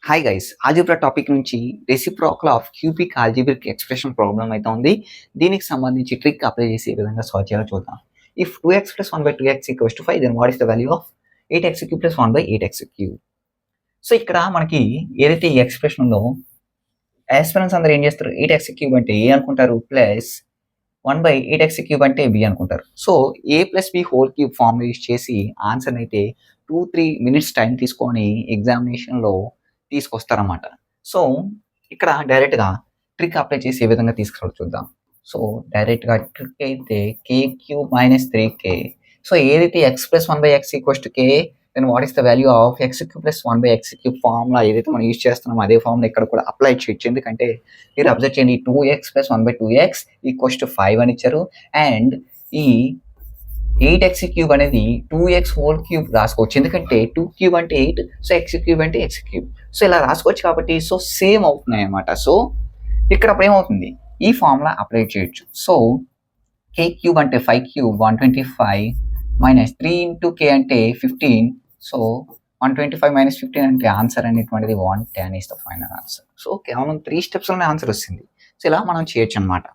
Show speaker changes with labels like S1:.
S1: Hi guys, algebra topic నుంచి reciprocal of cubic algebraic expression problem అయితే ఉంది. దీనికి సంబంధించి ట్రిక్ అప్లై చేసి ఏ విధంగా సాల్వ్ చేయాలో చూద్దాం. If 2x plus 1 by 2x equals to 5, then what is the value of 8x cube plus 1 by 8x cube? So ఇక్కడ మనకి ఏదైతే ఈ ఎక్స్ప్రెషన్ ఉందో యాస్పిరెంట్స్ అందరూ ఏం చేస్తారు, 8x క్యూబ్ అంటే ఏ అనుకుంటారు, ప్లస్ 1 by 8x క్యూబ్ అంటే బి అనుకుంటారు. So A plus B whole cube form use చేసి ఆన్సర్ అయితే 2-3 minutes టైం తీసుకొని ఎగ్జామినేషన్లో తీసుకొస్తారన్నమాట. సో ఇక్కడ డైరెక్ట్గా ట్రిక్ అప్లై చేసి ఏ విధంగా తీసుకురావడం చూద్దాం. సో డైరెక్ట్గా ట్రిక్ అయితే K cube minus 3k. So ఏదైతే X plus 1 by x equals to K, then what is the value of X cube plus 1 by x cube formula ఏదైతే మనం యూజ్ చేస్తున్నామో అదే ఫార్ములా ఇక్కడ కూడా అప్లై చేయొచ్చు. ఎందుకంటే మీరు అబ్జర్వ్ చేయండి, 2x plus 1 by 2x equals to 5 అని ఇచ్చారు. అండ్ ఈ 8x క్యూబ్ అనేది 2x హోల్ క్యూబ్ రాసుకోవచ్చు, ఎందుకంటే 2 క్యూబ్ అంటే 8, సో x క్యూబ్ అంటే x క్యూబ్. సో ఇలా రాసుకోవచ్చు కాబట్టి సో సేమ్ అవుతున్నాయి అన్నమాట. సో ఇక్కడ అప్పుడు ఏమవుతుంది, ఈ ఫార్ములా అప్లై చేయొచ్చు. సో k క్యూబ్ అంటే 5 క్యూబ్ 125 మైనస్ 3 ఇంటూ k అంటే 15. సో 125 మైనస్ 15 అంటే ఆన్సర్ అనేటువంటిది 110 is the final answer. So కేవలం 3 స్టెప్స్లోనే ఆన్సర్ వస్తుంది. సో ఇలా మనం చేయొచ్చు అనమాట.